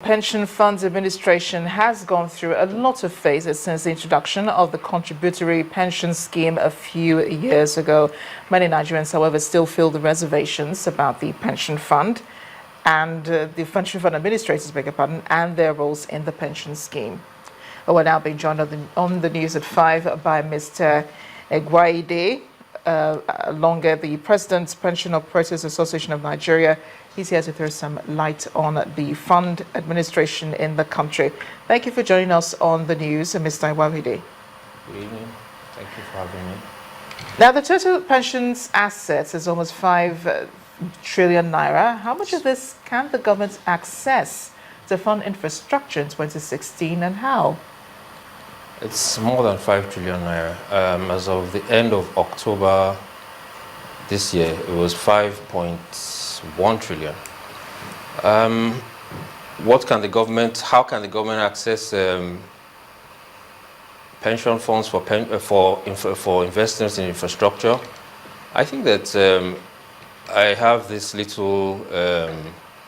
Pension Funds Administration has gone through a lot of phases since the introduction of the contributory pension scheme a few years ago. Many Nigerians, however, still feel the reservations about the pension fund and the pension fund administrators, beg your pardon, and their roles in the pension scheme. We're now being joined on the news at 5 by Mr. Egwaide, longer the President's Pension Operators Association of Nigeria. He's here to throw some light on the fund administration in the country. Thank you for joining us on the news, Mr. Egwaide. Good evening. Thank you for having me. Now, the total pensions assets is almost 5 trillion naira. How much of this can the government access to fund infrastructure in 2016, and how? It's more than 5 trillion naira. As of the end of October this year, it was 5.1 trillion. How can the government access pension funds for investments in infrastructure? I think that I have this little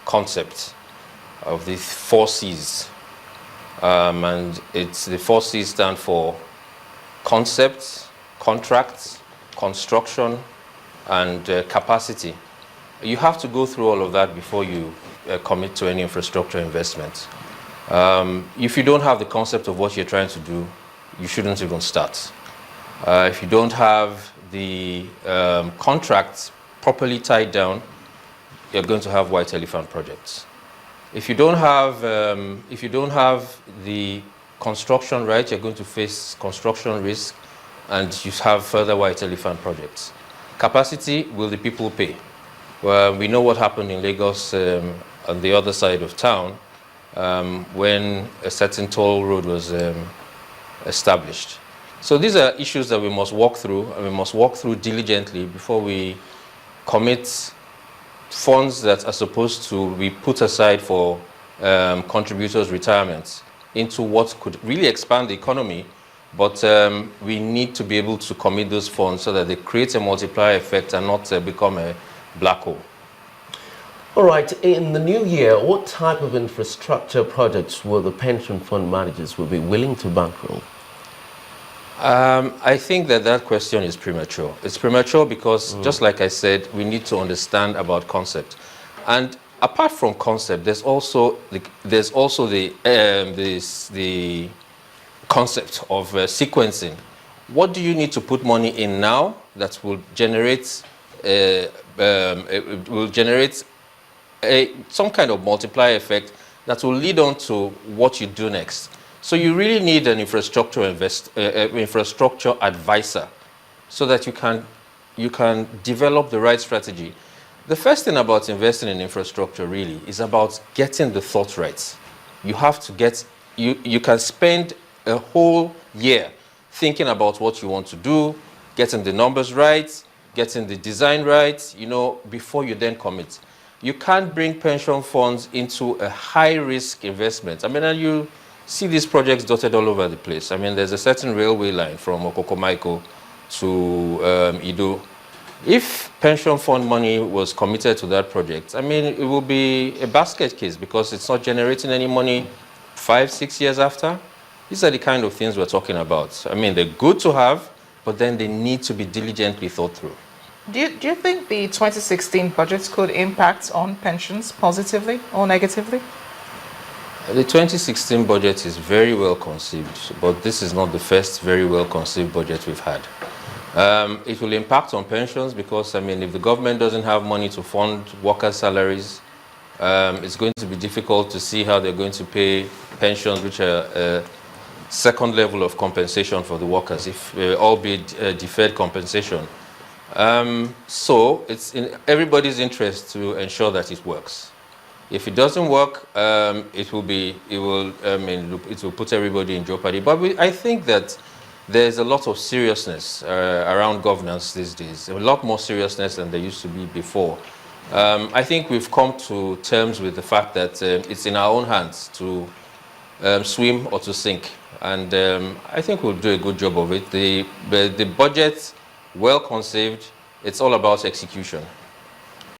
concept of the 4 C's. And the 4 C's stand for concepts, contracts, construction, and capacity. You have to go through all of that before you commit to any infrastructure investment. If you don't have the concept of what you're trying to do, you shouldn't even start. If you don't have the contracts properly tied down, you're going to have white elephant projects. If you don't have the construction right, you're going to face construction risk, and you have further white elephant projects. Capacity, will the people pay? Well, we know what happened in Lagos on the other side of town when a certain toll road was established. So these are issues that we must walk through, and we must walk through diligently before we commit funds that are supposed to be put aside for contributors' retirements into what could really expand the economy, but we need to be able to commit those funds so that they create a multiplier effect and not become a black hole. All right, in the new year, what type of infrastructure projects will the pension fund managers be willing to bankroll? I think that question is premature. It's premature because, just like I said, we need to understand about concept. And apart from concept, there's also the concept of sequencing. What do you need to put money in now that will generate some kind of multiplier effect that will lead on to what you do next? So you really need an infrastructure advisor so that you can develop the right strategy. The first thing about investing in infrastructure really is about getting the thought right. You have to you can spend a whole year thinking about what you want to do, getting the numbers right, getting the design right, before you then commit. You can't bring pension funds into a high-risk investment. I mean, and you see these projects dotted all over the place. I mean, there's a certain railway line from Okokomaiko to Ido. If pension fund money was committed to that project, I mean, it will be a basket case because it's not generating any money 5-6 years after. These are the kind of things we're talking about. I mean, they're good to have, but then they need to be diligently thought through. Do you think the 2016 budgets could impact on pensions positively or negatively? The 2016 budget is very well conceived, but this is not the first very well conceived budget we've had. It will impact on pensions because, I mean, if the government doesn't have money to fund workers' salaries, it's going to be difficult to see how they're going to pay pensions, which are a second level of compensation for the workers, albeit deferred compensation. So it's in everybody's interest to ensure that it works. If it doesn't work, it will put everybody in jeopardy. But I think that there's a lot of seriousness around governance these days, a lot more seriousness than there used to be before. I think we've come to terms with the fact that it's in our own hands to swim or to sink. And I think we'll do a good job of it. The budget, well conceived, it's all about execution.